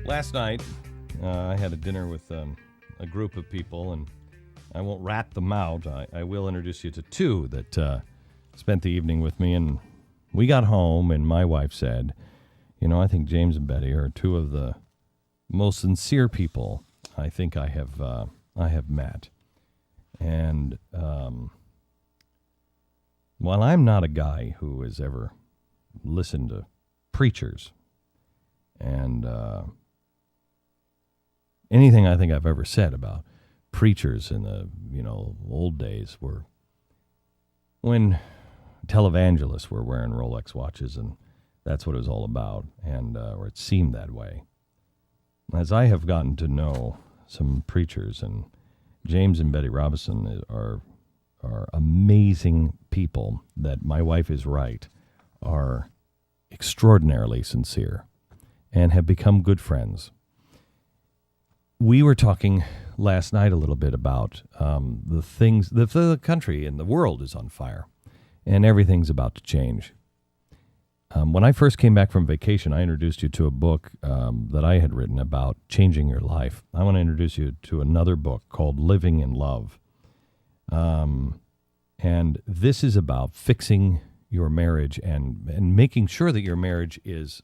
Last night, I had a dinner with a group of people, and I won't rat them out. I will introduce you to two that spent the evening with me, and we got home, and my wife said, I think James and Betty are two of the most sincere people I think I have met. And while I'm not a guy who has ever listened to preachers, and anything I think I've ever said about preachers in the old days were when televangelists were wearing Rolex watches, and that's what it was all about, and or it seemed that way. As I have gotten to know some preachers, and James and Betty Robison are amazing people that my wife is right, are extraordinarily sincere, and have become good friends. We were talking last night a little bit about the things, the country and the world is on fire, and everything's about to change. When I first came back from vacation, I introduced you to a book that I had written about changing your life. I want to introduce you to another book called Living in Love. And this is about fixing your marriage and making sure that your marriage is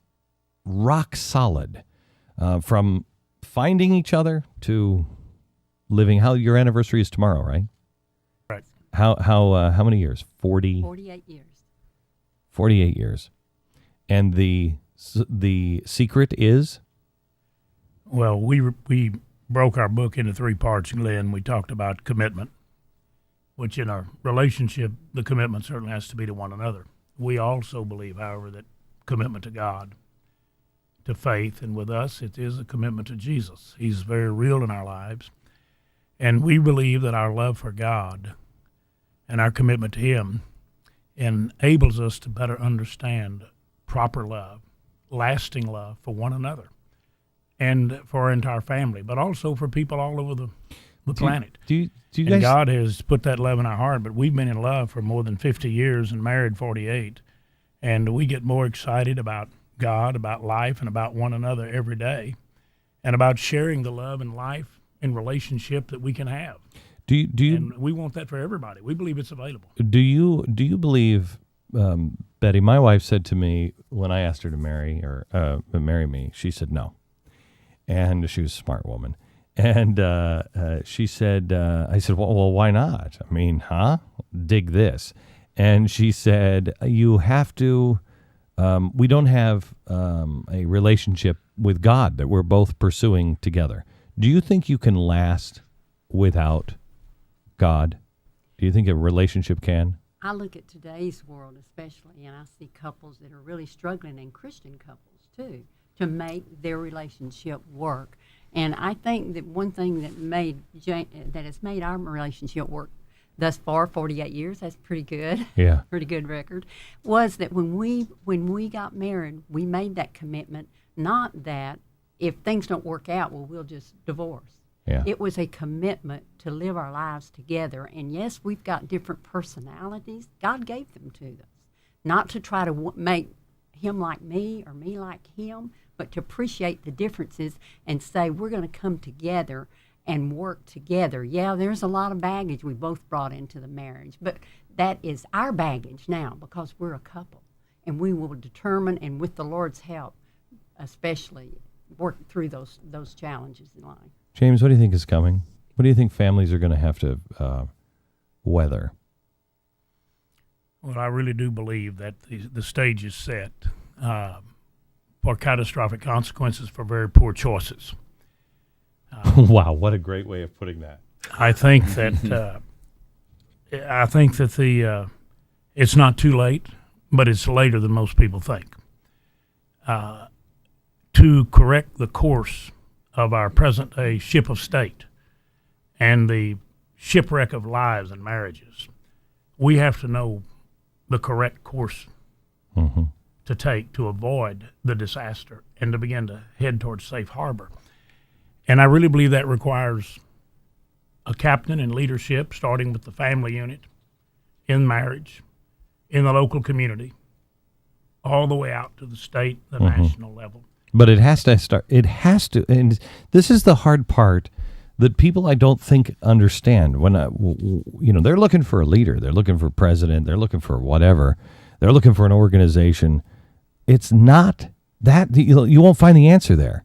rock solid, from finding each other to living. How your anniversary is tomorrow, right? Right. How many years? 48 years. 48 years. And the secret is? Well, we broke our book into three parts, Glenn. We talked about commitment, which in our relationship, the commitment certainly has to be to one another. We also believe, however, that commitment to God, to faith, and with us, it is a commitment to Jesus. He's very real in our lives. And we believe that our love for God and our commitment to Him enables us to better understand proper love, lasting love for one another and for our entire family, but also for people all over the planet. Do you and guys... God has put that love in our heart, but we've been in love for more than 50 years and married 48, and we get more excited about God, about life, and about one another every day, and about sharing the love and life and relationship that we can have. Do you? And we want that for everybody. We believe it's available. Do you believe, Betty? My wife said to me when I asked her to marry me, she said no, and she was a smart woman. And she said, I said, well, why not? I mean, dig this. And she said, you have to. We don't have a relationship with God that we're both pursuing together. Do you think you can last without God? Do you think a relationship can? I look at today's world especially, and I see couples that are really struggling, and Christian couples too, to make their relationship work. And I think that one thing that has made our relationship work thus far, 48 years, that's pretty good. Yeah. Pretty good record, was that when we got married, we made that commitment, not that if things don't work out, well, we'll just divorce. Yeah. It was a commitment to live our lives together. And yes, we've got different personalities. God gave them to us. Not to try to make him like me or me like him, but to appreciate the differences and say we're going to come together and work together. Yeah, there's a lot of baggage we both brought into the marriage, but that is our baggage now because we're a couple. And we will determine, and with the Lord's help, especially, work through those challenges in life. James, what do you think is coming? What do you think families are going to have to weather? Well, I really do believe that the stage is set for catastrophic consequences for very poor choices. Wow, what a great way of putting that. I think that it's not too late, but it's later than most people think. To correct the course of our present-day ship of state and the shipwreck of lives and marriages, we have to know the correct course to take to avoid the disaster and to begin to head towards safe harbor. And I really believe that requires a captain and leadership, starting with the family unit, in marriage, in the local community, all the way out to the state, the national level. But it has to start. It has to, and this is the hard part that people I don't think understand. When they're looking for a leader, they're looking for a president, they're looking for whatever, they're looking for an organization. It's not that you won't find the answer there.